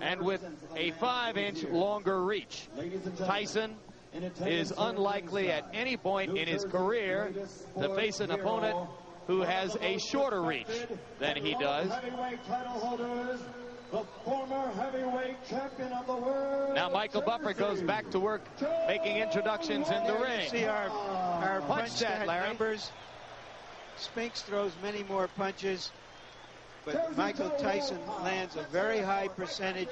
and with a 5-inch longer reach. Tyson is unlikely at any point in his career to face an opponent who has a shorter reach than he does. The former heavyweight champion of the world. Now Michael Buffer goes back to work making introductions in the ring. See our punch stat numbers. Spinks throws many more punches, but Michael Tyson lands a very high percentage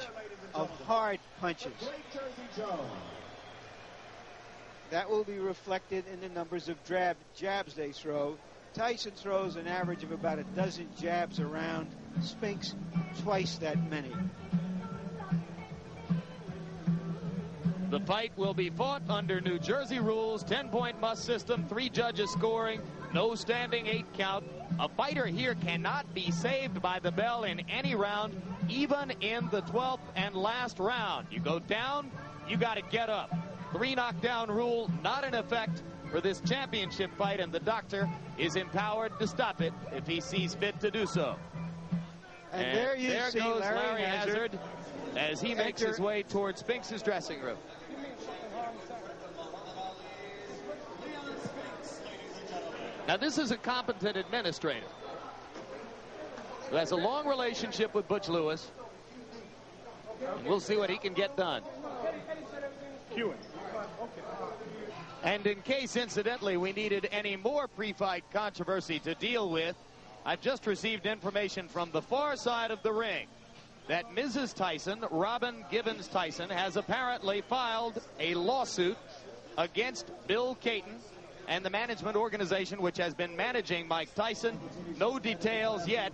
of hard punches. That will be reflected in the numbers of jabs they throw. Tyson throws an average of about a dozen jabs around. Spinks twice that many. The fight will be fought under New Jersey rules, 10-point must system, 3 judges scoring, no standing 8 count. A fighter here cannot be saved by the bell in any round, even in the 12th and last round. You go down, you got to get up. 3 knockdown rule not in effect for this championship fight, and the doctor is empowered to stop it if he sees fit to do so. And there you see goes Larry Hazard as he makes his way towards Spinks' dressing room. Now this is a competent administrator who has a long relationship with Butch Lewis, and we'll see what he can get done. And in case, incidentally, we needed any more pre-fight controversy to deal with, I've just received information from the far side of the ring that Mrs. Tyson, Robin Givens Tyson, has apparently filed a lawsuit against Bill Caton and the management organization which has been managing Mike Tyson. No details yet,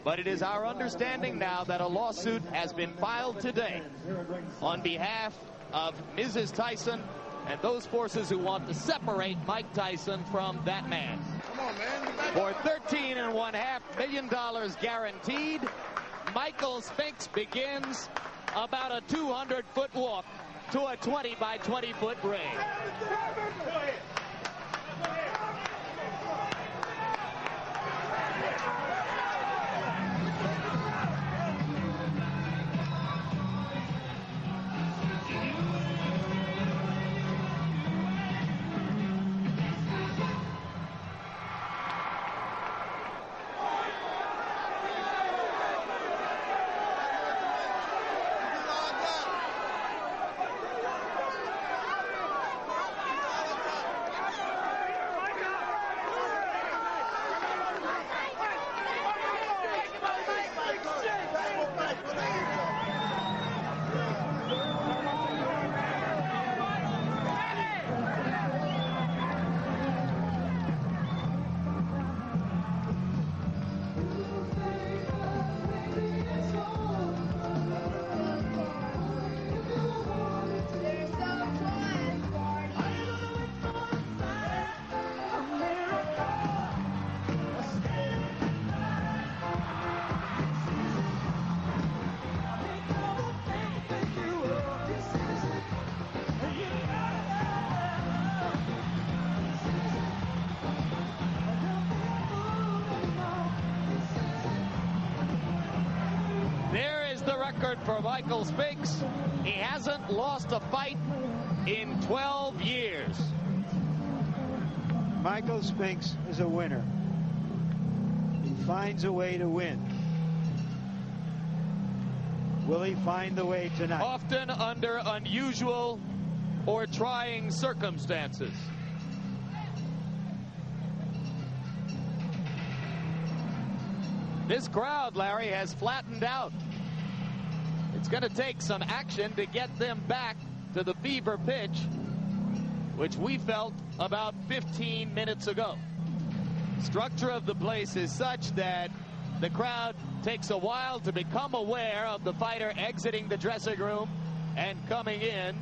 but it is our understanding now that a lawsuit has been filed today on behalf of Mrs. Tyson and those forces who want to separate Mike Tyson from that man. Come on, man. For $13.5 million guaranteed, Michael Spinks begins about a 200-foot walk to a 20 by 20-foot ring. For Michael Spinks, he hasn't lost a fight in 12 years. Michael Spinks is a winner. He finds a way to win. Will he find the way tonight? Often under unusual or trying circumstances. This crowd, Larry, has flattened out. It's going to take some action to get them back to the fever pitch, which we felt about 15 minutes ago. Structure of the place is such that the crowd takes a while to become aware of the fighter exiting the dressing room and coming in.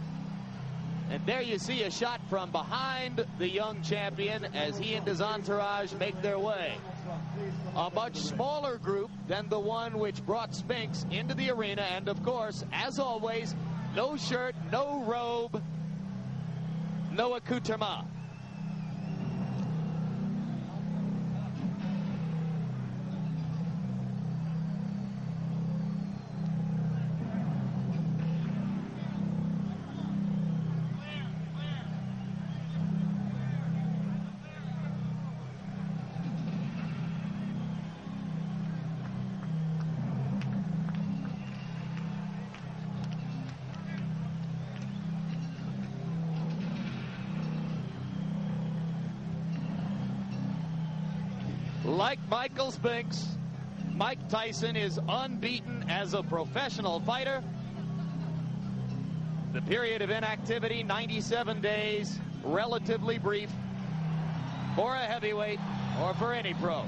And there you see a shot from behind the young champion as he and his entourage make their way. A much smaller group than the one which brought Spinks into the arena. And, of course, as always, no shirt, no robe, no accoutrement. Like Michael Spinks, Mike Tyson is unbeaten as a professional fighter. The period of inactivity, 97 days, relatively brief for a heavyweight or for any pro.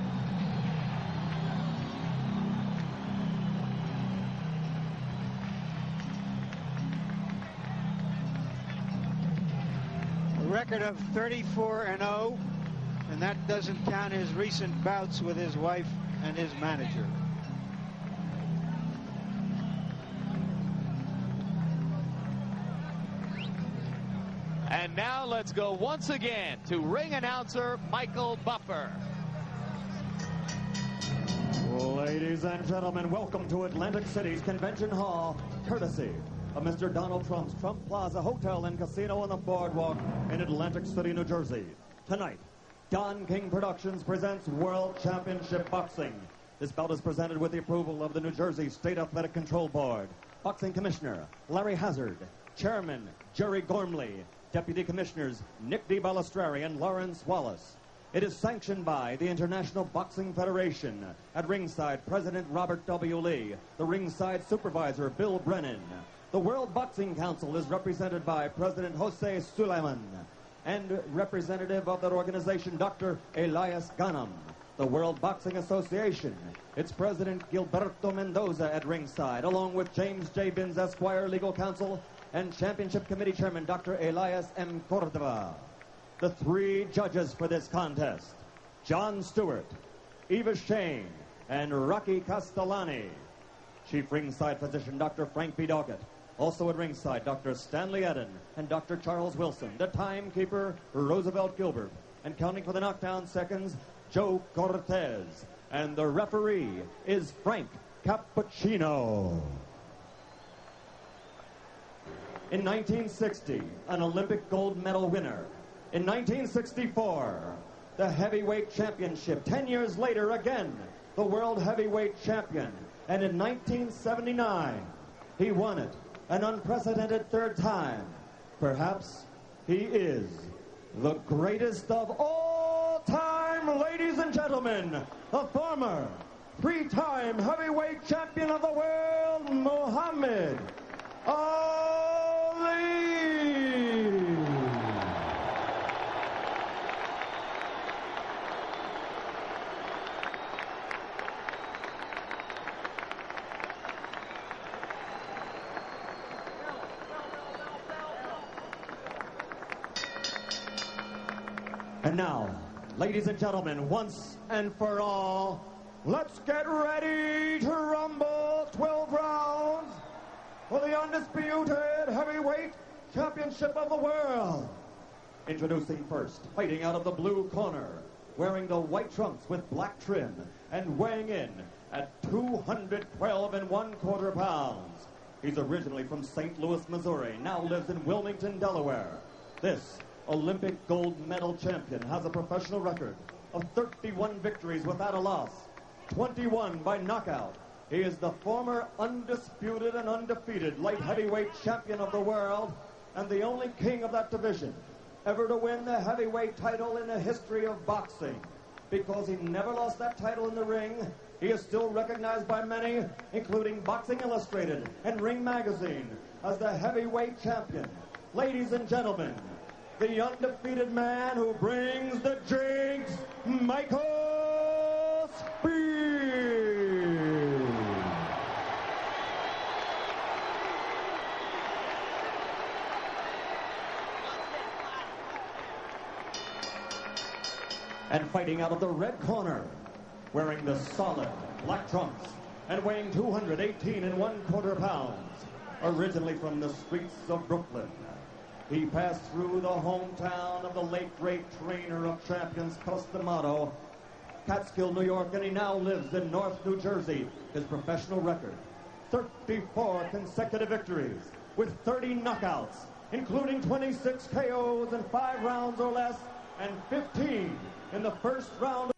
A record of 34-0, and that doesn't count his recent bouts with his wife and his manager. And now let's go once again to ring announcer Michael Buffer. Ladies and gentlemen, welcome to Atlantic City's Convention Hall, courtesy of Mr. Donald Trump's Trump Plaza Hotel and Casino on the Boardwalk in Atlantic City, New Jersey. Tonight, Don King Productions presents World Championship Boxing. This bout is presented with the approval of the New Jersey State Athletic Control Board. Boxing Commissioner Larry Hazard, Chairman Jerry Gormley, Deputy Commissioners Nick DiBalestrari and Lawrence Wallace. It is sanctioned by the International Boxing Federation. At ringside, President Robert W. Lee. The ringside supervisor, Bill Brennan. The World Boxing Council is represented by President Jose Suleiman and representative of that organization, Dr. Elias Ghanem. The World Boxing Association, its president, Gilberto Mendoza, at ringside, along with James J. Binns, Esquire, legal counsel, and Championship Committee Chairman Dr. Elias M. Cordova. The three judges for this contest, John Stewart, Eva Shane, and Rocky Castellani. Chief ringside physician Dr. Frank B. Doggett. Also at ringside, Dr. Stanley Eden and Dr. Charles Wilson. The timekeeper, Roosevelt Gilbert. And counting for the knockdown seconds, Joe Cortez. And the referee is Frank Cappuccino. In 1960, an Olympic gold medal winner. In 1964, the heavyweight championship. 10 years later, again, the world heavyweight champion. And in 1979, he won it, an unprecedented third time. Perhaps he is the greatest of all time, ladies and gentlemen, the former three-time heavyweight champion of the world, Muhammad Ali. And now, ladies and gentlemen, once and for all, let's get ready to rumble. 12 rounds for the undisputed heavyweight championship of the world. Introducing first, fighting out of the blue corner, wearing the white trunks with black trim, and weighing in at 212 1/4 pounds. He's originally from St. Louis, Missouri, now lives in Wilmington, Delaware. This Olympic gold medal champion has a professional record of 31 victories without a loss, 21 by knockout. He is the former undisputed and undefeated light heavyweight champion of the world and the only king of that division ever to win the heavyweight title in the history of boxing. Because he never lost that title in the ring, he is still recognized by many, including Boxing Illustrated and Ring Magazine, as the heavyweight champion. Ladies and gentlemen, the undefeated man who brings the jinx, Michael Spinks. And fighting out of the red corner, wearing the solid black trunks and weighing 218 1/4 pounds, originally from the streets of Brooklyn. He passed through the hometown of the late great trainer of champions, Costamato, Catskill, New York, and he now lives in North New Jersey. His professional record, 34 consecutive victories with 30 knockouts, including 26 KOs in 5 rounds or less, and 15 in the first round.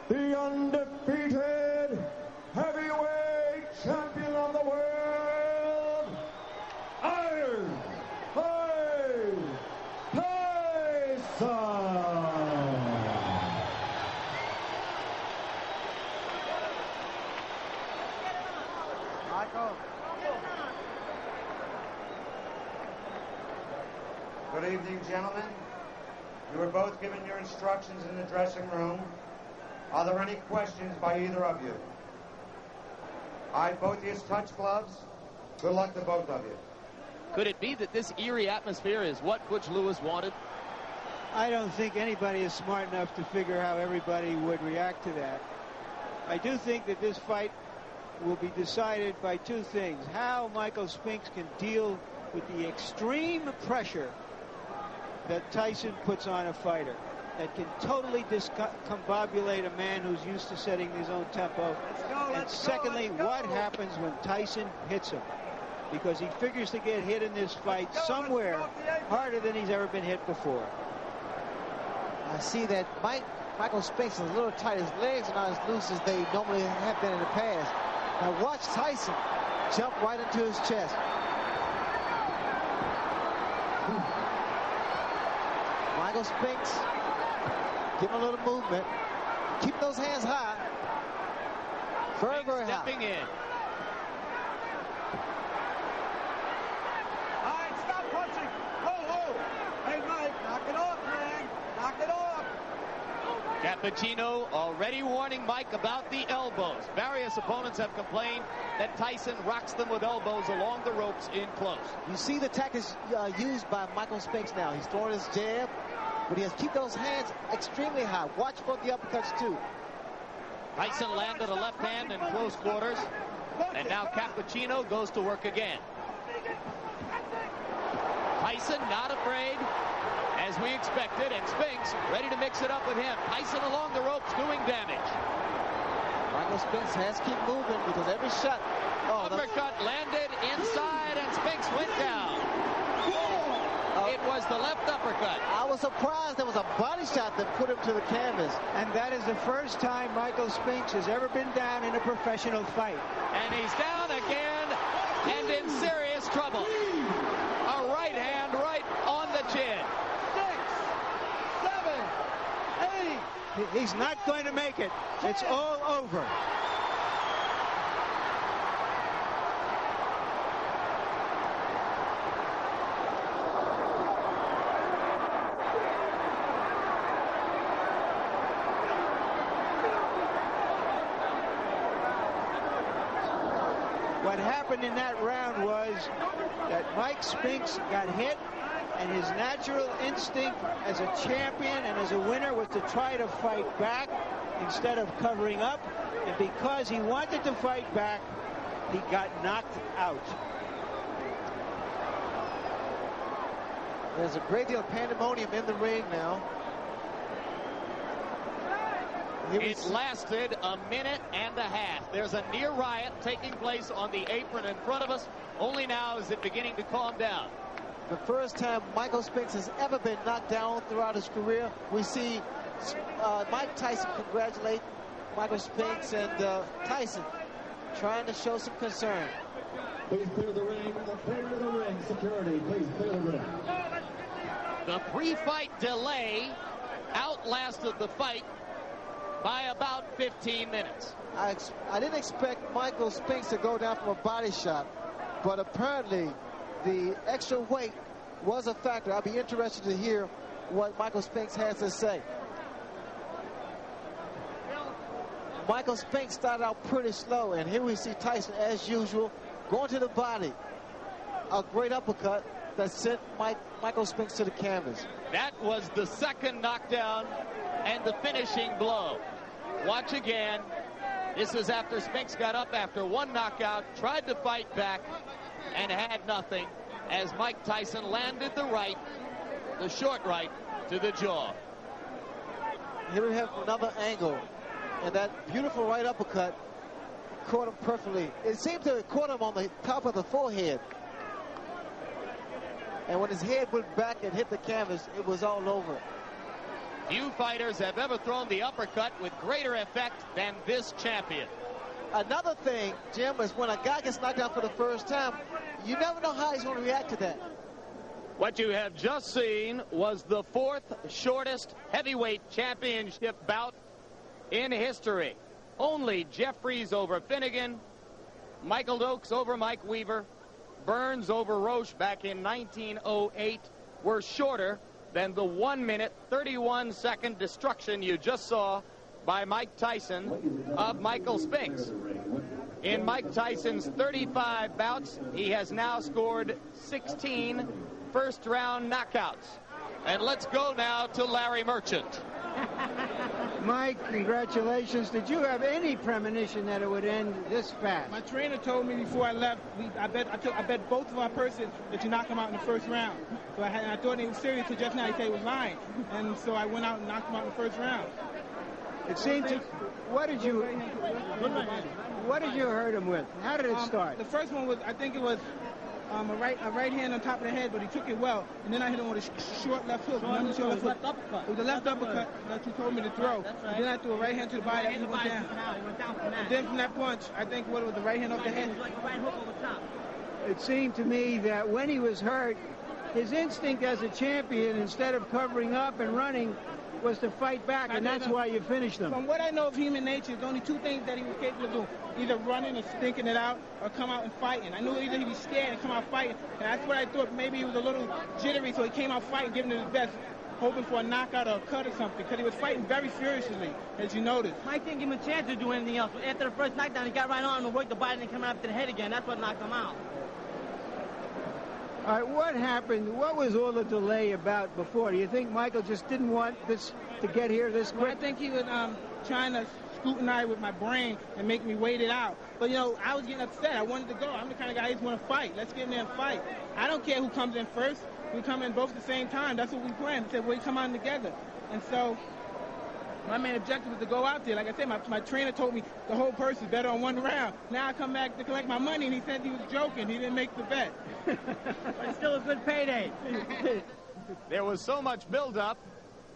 The undefeated heavyweight champion of the world, Iron Mike Tyson. Michael. Good evening, gentlemen. You were both given your instructions in the dressing room. Are there any questions by either of you? All right, both of you touch gloves. Good luck to both of you. Could it be that this eerie atmosphere is what Butch Lewis wanted? I don't think anybody is smart enough to figure how everybody would react to that. I do think that this fight will be decided by two things. How Michael Spinks can deal with the extreme pressure that Tyson puts on a fighter that can totally discombobulate a man who's used to setting his own tempo. And secondly, what happens when Tyson hits him? Because he figures to get hit in this fight somewhere harder than he's ever been hit before. I see that Michael Spinks is a little tight. His legs are not as loose as they normally have been in the past. Now watch Tyson jump right into his chest. Michael Spinks, give him a little movement. Keep those hands high. Very, very high. Stepping in. All right, stop punching. Oh. Hey, Mike, knock it off, man. Knock it off. Cappuccino already warning Mike about the elbows. Various opponents have complained that Tyson rocks them with elbows along the ropes in close. You see the tactics used by Michael Spinks now. He's throwing his jab, but he has to keep those hands extremely high. Watch for the uppercuts, too. Tyson landed a left hand in close quarters, and now Cappuccino goes to work again. Tyson not afraid, as we expected, and Spinks ready to mix it up with him. Tyson along the ropes doing damage. Michael Spinks has to keep moving because every shot. Uppercut landed inside, and Spinks went down. It was the left uppercut. I was surprised there was a body shot that put him to the canvas. And that is the first time Michael Spinks has ever been down in a professional fight. And he's down again and in serious trouble. A right hand right on the chin. 6, 7, 8. He's not going to make it. It's all over. What happened in that round was that Mike Spinks got hit, and his natural instinct as a champion and as a winner was to try to fight back instead of covering up. And because he wanted to fight back, he got knocked out. There's a great deal of pandemonium in the ring now. It lasted a minute and a half. There's a near riot taking place on the apron in front of us. Only now is it beginning to calm down. The first time Michael Spinks has ever been knocked down throughout his career. We see Mike Tyson congratulate Michael Spinks, and Tyson trying to show some concern. Please clear the ring. Clear the ring. Security, please clear the ring. The pre-fight delay outlasted the fight by about 15 minutes. I didn't expect Michael Spinks to go down from a body shot, but apparently the extra weight was a factor. I'll be interested to hear what Michael Spinks has to say. Michael Spinks started out pretty slow, and here we see Tyson, as usual, going to the body. A great uppercut that sent Michael Spinks to the canvas. That was the second knockdown and the finishing blow. Watch again. This is after Spinks got up after one knockout, tried to fight back, and had nothing as Mike Tyson landed the right, the short right, to the jaw. Here we have another angle, and that beautiful right uppercut caught him perfectly. It seemed to have caught him on the top of the forehead. And when his head went back and hit the canvas, it was all over. Few fighters have ever thrown the uppercut with greater effect than this champion. Another thing, Jim, is when a guy gets knocked out for the first time, you never know how he's going to react to that. What you have just seen was the fourth shortest heavyweight championship bout in history. Only Jeffries over Finnegan, Michael Dokes over Mike Weaver, Burns over Roche back in 1908 were shorter than the 1 minute, 31-second destruction you just saw by Mike Tyson of Michael Spinks. In Mike Tyson's 35 bouts, he has now scored 16 first-round knockouts. And let's go now to Larry Merchant. Mike, congratulations. Did you have any premonition that it would end this fast? My trainer told me before I left, I bet both of our purses that you knock him out in the first round. So I thought he was serious until just now he said he was lying. And so I went out and knocked him out in the first round. It seemed to... What did you hurt him with? How did it start? The first one was, I think it was a right hand on top of the head, but he took it well. And then I hit him with a short left hook. It was a left uppercut that you told me to throw. And then I threw a right hand to the body and he went down. And then from that punch, I think what was the right hand off the head. It seemed to me that when he was hurt, his instinct as a champion, instead of covering up and running, was to fight back, and that's why you finished him. From what I know of human nature, there's only two things that he was capable of doing. Either running and stinking it out, or come out and fighting. I knew either he'd be scared and come out fighting, and that's what I thought. Maybe he was a little jittery, so he came out fighting, giving it his best, hoping for a knockout or a cut or something, because he was fighting very furiously, as you noticed. Mike didn't give him a chance to do anything else. After the first knockdown, he got right on and worked the body and came up to the head again. That's what knocked him out. All right, what happened? What was all the delay about before? Do you think Michael just didn't want this to get here this quick? Well, I think he was trying to scrutinize with my brain and make me wait it out. But, you know, I was getting upset. I wanted to go. I'm the kind of guy who just want to fight. Let's get in there and fight. I don't care who comes in first. We come in both at the same time. That's what we planned. We said we come on together. And so my main objective was to go out there. Like I said, my trainer told me the whole purse is better on one round. Now I come back to collect my money, and he said he was joking. He didn't make the bet. But it's still a good payday. There was so much buildup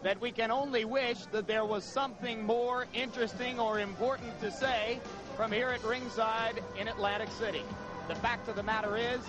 that we can only wish that there was something more interesting or important to say from here at ringside in Atlantic City. The fact of the matter is,